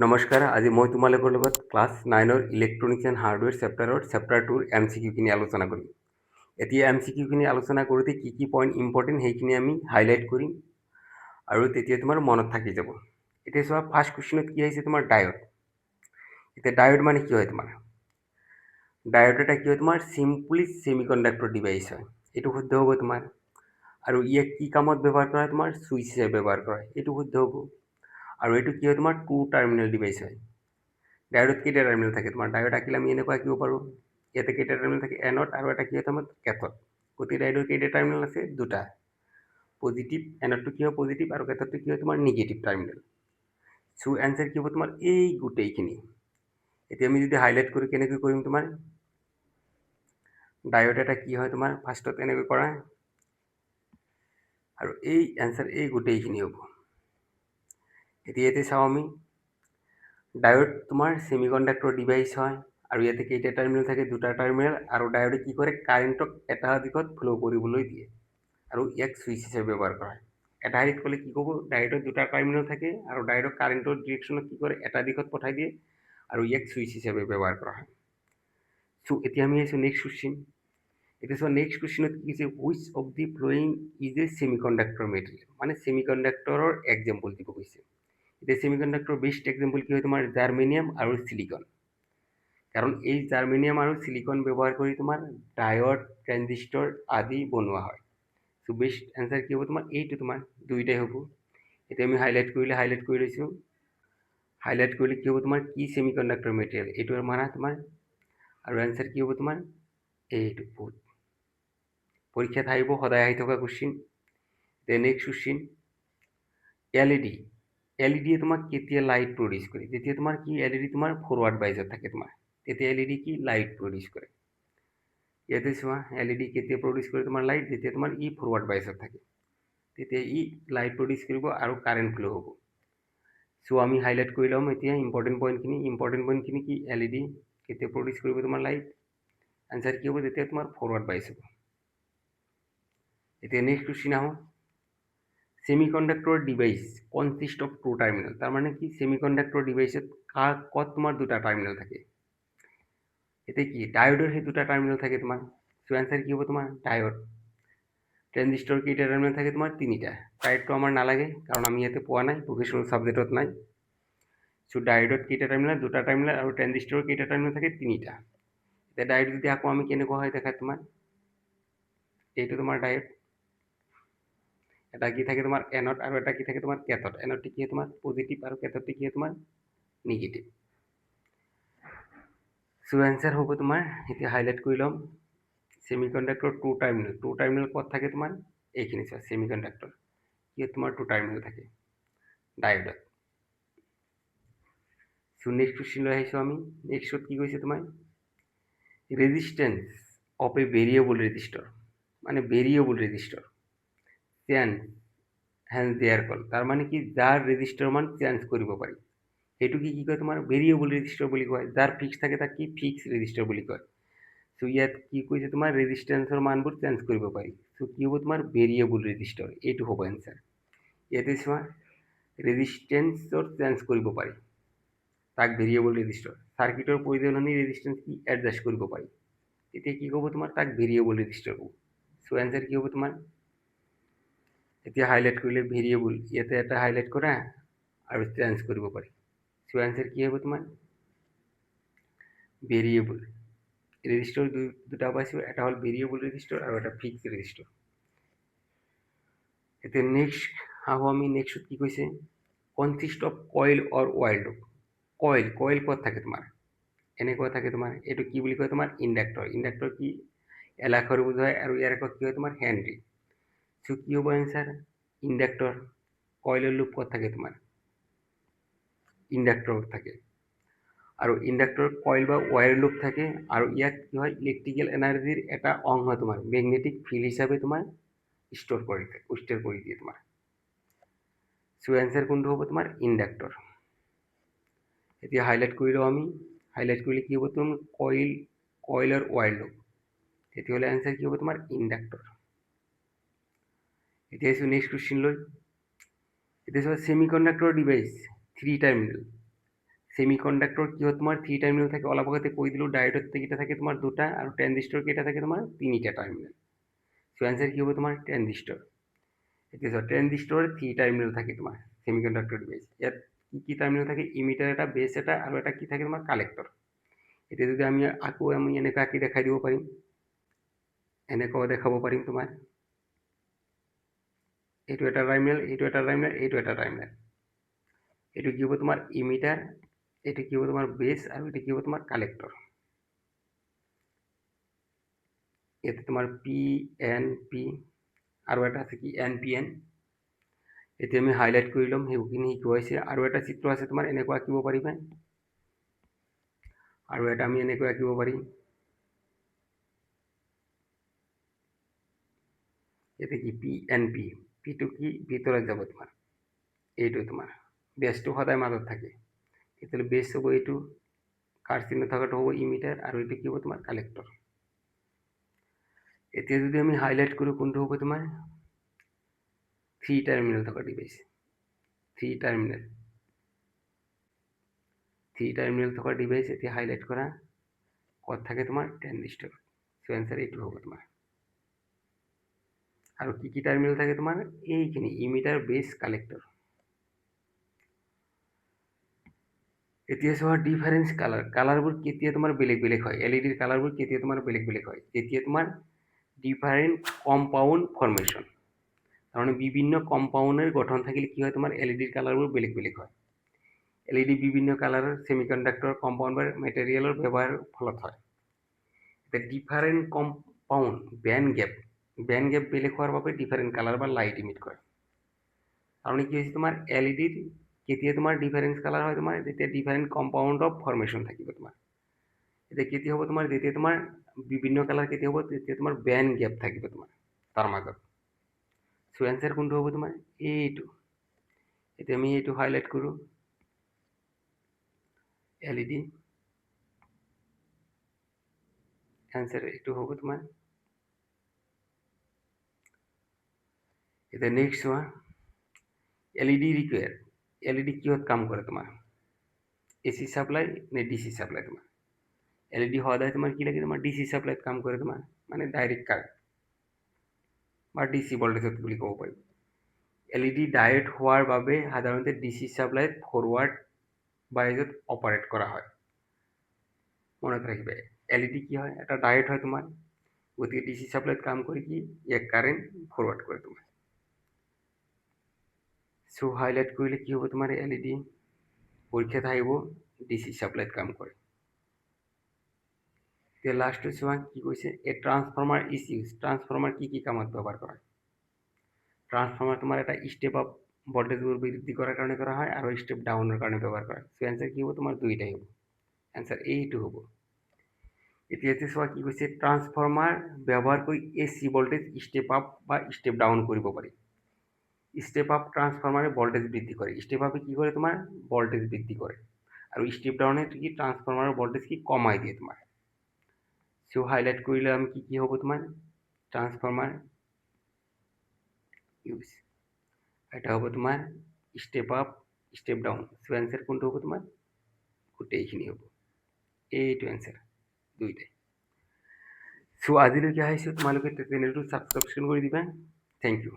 নমস্কাৰ, আজি মই তোমালোকৰ লগত ক্লাছ 9ৰ ইলেক্ট্ৰনিক্স এণ্ড হাৰ্ডৱেৰ চেপ্টাৰ 2ৰ MCQ আলোচনা কৰিম। এতিয়া MCQ আলোচনা কৰোঁতে কি পইণ্ট ইম্পৰ্টেণ্ট সেইখিনি আমি হাইলাইট কৰিম আৰু তেতিয়া তোমাৰ মনত থাকি যাব। এতিয়া চোৱা, ফাৰ্ষ্ট কুৱেশ্যনত কি আহিছে তোমাৰ ডায়োড। এতিয়া ডায়োড মানে কি হয় তোমাৰ? ডায়োড এটা কি হয় তোমাৰ চিম্পলি ছেমিকণ্ডাক্টৰ ডিভাইচ হয়, এইটো শুদ্ধ হ'ব তোমাৰ। আৰু ইয়াক কি কামত ব্যৱহাৰ কৰা হয়? তোমাৰ চুইচ হিচাপে ব্যৱহাৰ কৰা হয়, এইটো শুদ্ধ হ'ব। আৰু এইটো কি হয় তোমাৰ টু টাৰ্মিনেল ডিভাইচ হয়। ডায়োডত কেইটা টাৰ্মিনেল থাকে তোমাৰ? ডায়োড আঁকিলে আমি এনেকুৱা আঁকিব পাৰোঁ, ইয়াতে কেইটা টাৰ্মিনেল থাকে? এনড আৰু এটা কি হয় তোমাৰ কেথড। গতিকে ডায়োডৰ কেইটা টাৰ্মিনেল আছে? দুটা। পজিটিভ, এনডটো কি হয় পজিটিভ আৰু কেথডটো কি হয় তোমাৰ নিগেটিভ টাৰ্মিনেল। চ' এনচাৰ কি হ'ব তোমাৰ এই গোটেইখিনি। এতিয়া আমি যদি হাইলাইট কৰোঁ, কেনেকৈ কৰিম তোমাৰ? ডায়োড এটা কি হয় তোমাৰ ফাৰ্ষ্টত এনেকৈ কৰা আৰু এই এনচাৰ এই গোটেইখিনি হ'ব। এতিয়া ইয়াতে চাওঁ আমি, ডায়োড তোমাৰ ছেমিকণ্ডাক্টৰ ডিভাইচ হয় আৰু ইয়াতে কেইটা টাৰ্মিনেল থাকে? দুটা টাৰ্মিনেল। আৰু ডায়োডে কি কৰে? কাৰেণ্টক এটা দিশত ফ্ল' কৰিবলৈ দিয়ে আৰু ইয়াক চুইচ হিচাপে ব্যৱহাৰ কৰা হয়। এটা হেৰিত ক'লে কি ক'ব? ডায়োডত দুটা টাৰ্মিনেল থাকে আৰু ডায়োডক কাৰেণ্টৰ ডিৰেকশ্যনত কি কৰে? এটা দিশত পঠাই দিয়ে আৰু ইয়াক চুইচ হিচাপে ব্যৱহাৰ কৰা হয়। চ' এতিয়া আমি আহিছোঁ নেক্সট কুৱেশ্যন। এতিয়া চোৱা, নেক্সট কুৱেশ্যনত কি কৈছে? Which of the flowing is a semiconductor material, মানে ছেমিকণ্ডাক্টৰৰ এক্সাম্পল দিব কৈছে। এতিয়া ছেমিকণ্ডাক্টৰ বেষ্ট এক্সাম্পল কি হয় তোমাৰ? জাৰ্মেনিয়াম আৰু চিলিকন। কাৰণ এই জাৰ্মেনিয়াম আৰু চিলিকন ব্যৱহাৰ কৰি তোমাৰ ডায়োড, ট্ৰানজিষ্টৰ আদি বনোৱা হয়। চ' বেষ্ট এনচাৰ কি হ'ব তোমাৰ? এইটো তোমাৰ দুইটাই হ'ব। এতিয়া আমি হাইলাইট কৰি লৈছোঁ। হাইলাইট কৰিলে কি হ'ব তোমাৰ? কি ছেমিকণ্ডাক্টৰ মেটেৰিয়েল, এইটো মানা তোমাৰ। আৰু এনচাৰ কি হ'ব তোমাৰ? এইটো বহুত পৰীক্ষাত আহিব, সদায় আহি থকা কুৱেশ্যন। তে নেক্সট কুৱেশ্যন, LED। LED তোমাক কেতিয়া লাইট প্ৰডিউচ কৰে? যেতিয়া তোমাৰ কি LED তোমাৰ ফৰৱাৰ্ড বাইজত থাকে তোমাৰ, তেতিয়া LED কি লাইট প্ৰডিউচ কৰে। ইয়াতে চোৱা, LED কেতিয়া প্ৰডিউচ কৰে তোমাৰ লাইট? যেতিয়া তোমাৰ ই ফৰৱাৰ্ড বাইজত থাকে, তেতিয়া ই লাইট প্ৰডিউচ কৰিব আৰু কাৰেণ্ট ফ্ল' হ'ব। চ' আমি হাইলাইট কৰি ল'ম এতিয়া ইম্পৰ্টেণ্ট পইণ্টখিনি কি? LED কেতিয়া প্ৰডিউচ কৰিব তোমাৰ লাইট? আনচাৰ কি হ'ব? যেতিয়া তোমাৰ ফৰৱাৰ্ড বাইজ হ'ব। এতিয়া নেক্সট কুৱেশ্যন আহোঁ। Semiconductor device consist of two terminal. তাৰমানে কি? ছেমিকণ্ডাক্টৰ ডিভাইচত ক'ত তোমাৰ দুটা টাৰ্মিনেল থাকে। এতিয়া কি? ডায়োডৰ সেই দুটা টাৰ্মিনেল থাকে তোমাৰ। চ' এনচাৰ কি হ'ব তোমাৰ? ডায়োড। ট্ৰানজিষ্টৰ কেইটা টাৰ্মিনেল থাকে তোমাৰ? তিনিটা। ডায়োডটো আমাৰ নালাগে কাৰণ আমি ইয়াতে পোৱা নাই, ভোকেশ্যনেল ছাবজেক্টত নাই। চ' ডায়োডত কেইটা টাৰ্মিনেল? দুটা টাৰ্মিনেল। আৰু ট্ৰানজিষ্টৰৰ কেইটা টাৰ্মিনেল থাকে? তিনিটা। এতিয়া ডায়োড যদি আকৌ আমি কেনেকুৱা হয় দেখাত তোমাৰ, এইটো তোমাৰ ডায়োড। এটা কি থাকে তোমাৰ এনড আৰু এটা কি থাকে তোমাৰ কেথড। এনডটো কি হয় তোমাৰ পজিটিভ আৰু কেথডটো কি হয় তোমাৰ নিগেটিভ। চ' এনচাৰ হ'ব তোমাৰ, এতিয়া হাইলাইট কৰি ল'ম, ছেমিকণ্ডাক্টৰ টু টাৰ্মিনেল ক'ত থাকে তোমাৰ? এইখিনি চোৱা, ছেমিকণ্ডাক্টৰ কি তোমাৰ টু টাৰ্মিনেল থাকে ডায়োডত। চ' নেক্সট কুৱেশ্যন লৈ আহিছোঁ আমি। নেক্সটত কি কৈছে তোমাৰ? Resistance of a variable resistor, মানে variable resistor change hence they're call. তাৰমানে কি? যাৰ ৰেজিষ্টৰ মান চেঞ্জ কৰিব পাৰি, সেইটো কি কয় তোমাৰ? ভেৰিয়েবল ৰেজিষ্টৰ বুলি কয়। যাৰ ফিক্স থাকে তাক কি? ফিক্স ৰেজিষ্টৰ বুলি কয়। চ' ইয়াত কি কৈছে তোমাৰ? ৰেজিষ্টেন্সৰ মানবোৰ চেঞ্জ কৰিব পাৰি। চ' কি হ'ব তোমাৰ? ভেৰিয়েবল ৰেজিষ্টৰ, এইটো হ'ব এনচাৰ। ইয়াতে চোৱা, ৰেজিষ্টেন্সৰ চেঞ্জ কৰিব পাৰি, তাক ভেৰিয়েবল ৰেজিষ্টৰ। চাৰ্কিটৰ প্ৰয়োজন হ'লে ৰেজিষ্টেন্স কি এডজাষ্ট কৰিব পাৰি, তেতিয়া কি হ'ব তোমাৰ? তাক ভেৰিয়েবল ৰেজিষ্টৰ হ'ব। চ' এনচাৰ কি হ'ব তোমাৰ? এতিয়া হাইলাইট কৰিলে ভেৰিয়েবল, ইয়াতে এটা হাইলাইট কৰা আৰু চেঞ্জ কৰিব পাৰি। চ' এনচাৰ কি হ'ব তোমাৰ? ভেৰিয়েবল ৰেজিষ্টৰ দুটা পাইছোঁ, এটা হ'ল ভেৰিয়েবল ৰেজিষ্টৰ আৰু এটা ফিক্স ৰেজিষ্টৰ। এতিয়া নেক্সট আহোঁ আমি। নেক্সটত কি কৈছে? Consist of coil or wild loop. Coil ক'ত থাকে তোমাৰ? এনেকুৱা থাকে তোমাৰ, এইটো কি বুলি কয় তোমাৰ? ইণ্ডাক্টৰ। ইণ্ডাক্টৰ কি? এলাখৰ বুজায় আৰু ইয়াৰ আকৌ কি হয় তোমাৰ? হেনৰি। চ' কি হ'ব এনচাৰ? ইণ্ডাক্টৰ। কইলৰ লুপ ক'ত থাকে তোমাৰ? ইণ্ডাক্টৰত থাকে। আৰু ইণ্ডাক্টৰ কইল বা ৱায়াৰ লুপ থাকে আৰু ইয়াক কি হয়? ইলেক্ট্ৰিকেল এনাৰ্জিৰ এটা অংশ তোমাৰ মেগনেটিক ফিল্ড হিচাপে তোমাৰ ষ্ট'ৰ কৰি দিয়ে তোমাৰ। চ' এনচাৰ কোনটো হ'ব তোমাৰ? ইণ্ডাক্টৰ। এতিয়া হাইলাইট কৰি লওঁ আমি। হাইলাইট কৰিলে কি হ'ব তোমাৰ? কইলৰ ৱায়াৰ লুপ, তেতিয়াহ'লে এনচাৰ কি হ'ব তোমাৰ? ইণ্ডাক্টৰ। এতিয়া আহিছোঁ নেক্সট কুৱেশ্যন লৈ। এতিয়া চোৱা, semiconductor device three terminal semiconductor কিহত তোমাৰ 3 টাৰ্মিনেল থাকে, অলপ আগতে কৈ দিলোঁ ডায়োডত কেইটা থাকে তোমাৰ 2টা আৰু ট্ৰানজিষ্টৰ কেইটা থাকে তোমাৰ 3টা টাৰ্মিনেল। সো আনসাৰ কি হ'ব তোমাৰ ট্ৰানজিষ্টৰ। এতিয়া চোৱা ট্ৰানজিষ্টৰ 3 টাৰ্মিনেল থাকে তোমাৰ সেমিকন্ডাক্টৰ ডিভাইচ। ইয়াত কি টাৰ্মিনেল থাকে, ইমিটাৰ এটা, বেছ এটা আৰু এটা কি থাকে তোমাৰ কালেক্টৰ। এতিয়া যদি আমি এনেকুৱা আঁকি দেখাই দিব পাৰিম, এনেকুৱাও দেখাব পাৰিম তোমাৰ, এইটো এটা টাৰ্মিনেল, এইটো এটা টাৰ্মিনেল, এইটো এটা টাৰ্মিনেল। এইটো কি হ'ব তোমাৰ ইমিটাৰ, এইটো কি হ'ব তোমাৰ বেছ আৰু এইটো কি হ'ব তোমাৰ কালেক্টৰ। ইয়াতে তোমাৰ পি এন পি আৰু এটা আছে কি এন পি এন। এতিয়া আমি হাইলাইট কৰি ল'ম, সেইখিনি শিকোৱাইছে। আৰু এটা চিত্ৰ আছে তোমাৰ এনেকুৱা আঁকিব পাৰিবা, আৰু এটা আমি এনেকৈ আঁকিব পাৰিম। ইয়াতে কি পি এন পি, পিটো কি ভিতৰত যাব তোমাৰ, এইটো তোমাৰ বেছটো সদায় মাজত থাকে, তেতিয়াহ'লে বেছ হ'ব এইটো, কাৰ চিহ্ন থকাটো হ'ব ইমিটাৰ আৰু এইটো কি হ'ব তোমাৰ কালেক্টৰ। এতিয়া যদি আমি হাইলাইট কৰোঁ, কোনটো হ'ব তোমাৰ 3 টাৰ্মিনেল থকা ডিভাইচ, 3 টাৰ্মিনেল থকা ডিভাইচ। এতিয়া হাইলাইট কৰা, ক'ত থাকে তোমাৰ ট্ৰানজিষ্টৰ। সো এনসাৰ এইটো হ'ব তোমাৰ। আৰু কি টাৰ্মিনেল থাকে তোমাৰ এইখিনি ইমিটাৰ, বেছ, কালেক্টৰ। এতিয়া চোৱা ডিফাৰেন্স কালাৰ, কালাৰবোৰ কেতিয়া তোমাৰ বেলেগ বেলেগ হয়, এলইডিৰ কালাৰবোৰ কেতিয়া তোমাৰ বেলেগ বেলেগ হয়, যেতিয়া তোমাৰ ডিফাৰেন্ট কম্পাউণ্ড ফৰ্মেশ্যন, তাৰমানে বিভিন্ন কম্পাউণ্ডেৰ গঠন থাকিলে কি হয় তোমাৰ এলইডিৰ কালাৰবোৰ বেলেগ বেলেগ হয়। এলইডি বিভিন্ন কালাৰৰ সেমিকন্ডাক্টৰ কম্পাউণ্ড বা মেটেৰিয়েলৰ ব্যৱহাৰৰ ফলত হয়। এতিয়া ডিফাৰেন্ট কম্পাউণ্ড বেণ্ড গেপ বেলেগ হোৱাৰ বাবে ডিফাৰেন্ট কালাৰ বা লাইট ইমিট কৰে। তাৰমানে কি হৈছে তোমাৰ এলইডিৰ কেতিয়া তোমাৰ ডিফাৰেন্স কালাৰ হয় তোমাৰ যেতিয়া ডিফাৰেন্ট কম্পাউণ্ড অফ ফৰ্মেশ্যন থাকিব তোমাৰ। এতিয়া কেতিয়া হ'ব তোমাৰ যেতিয়া তোমাৰ বিভিন্ন কালাৰ কেতিয়া হ'ব যেতিয়া তোমাৰ বেণ্ড গেপ থাকিব তোমাৰ তাৰ মাজত। সো এনসাৰ কোনটো হ'ব তোমাৰ এইটো। এতিয়া আমি এইটো হাইলাইট কৰোঁ, এলইডি, এনসাৰ এইটো হ'ব তোমাৰ। এতিয়া নেক্সট চোৱা এলইডি ৰিকুৱেৰ, এলইডি কিহত কাম কৰে তোমাৰ, এসি সাপ্লাই নে ডিসি সাপ্লাই তোমাৰ। এলইডি সদায় তোমাৰ কি লাগে তোমাৰ ডিসি সাপ্লাইত কাম কৰে তোমাৰ, মানে ডাইৰেক্ট কাৰেন্ট বা ডিসি ভোল্টেজত বুলি ক'ব পাৰি। এলইডি ডায়োড হোৱাৰ বাবে সাধাৰণতে ডিসি সাপ্লাইত ফৰৱাৰ্ড বাইজত অপাৰেট কৰা হয়। মনত ৰাখিবা এলইডি কি হয়, এটা ডায়োড হয় তোমাৰ, গতিকে ডিসি সাপ্লাইত কাম কৰি কি ইয়াক কাৰেন্ট ফৰওয়াৰ্ড কৰে তোমাৰ। সো হাইলাইট কৰিলে কি হ'ব তোমাৰ এলইডি পৰীক্ষাত আহিব ডিসি সাপ্লাইত কাম কৰে। এতিয়া লাষ্টটো চোৱা কি কৈছে, এ ট্ৰান্সফৰ্মাৰ ইজ ইউজ, ট্ৰান্সফৰ্মাৰ কি কামত ব্যৱহাৰ কৰা হয়। ট্ৰান্সফৰ্মাৰ তোমাৰ এটা স্টেপ আপ ভোল্টেজবোৰ বৃদ্ধি কৰাৰ কাৰণে কৰা হয় আৰু স্টেপ ডাউনৰ কাৰণে ব্যৱহাৰ কৰা হয়। সো এনসাৰ কি হ'ব তোমাৰ দুইটাই হ'ব, এনসাৰ এইটো হ'ব। এতিয়া চোৱা কি কৈছে, ট্ৰান্সফৰ্মাৰ ব্যৱহাৰ কৰি এসি ভোল্টেজ স্টেপ আপ বা স্টেপ ডাউন কৰিব পাৰি। স্টেপ আপ ট্রান্সফরমারে ভোল্টেজ বৃদ্ধি করে, স্টেপ আপে কি করে তোমার ভোল্টেজ বৃদ্ধি করে, আর স্টেপ ডাউনে কি ট্রান্সফরমারের ভোল্টেজ কি কমাই দিয়ে তোমার। সো হাইলাইট করলে আমি কি হবো তোমার ট্রান্সফরমার ইউজ, এটা হবো তোমার step up step down. So answer কোনটো হবো তোমার গোটেইখিনি হবো, এইটো এনসাৰ দুইটাই। সো আজিলৈকে আহিছোঁ, তোমালোকে চেনেলটো ছাবস্ক্ৰিপশ্যন কৰি দিবা। Thank U.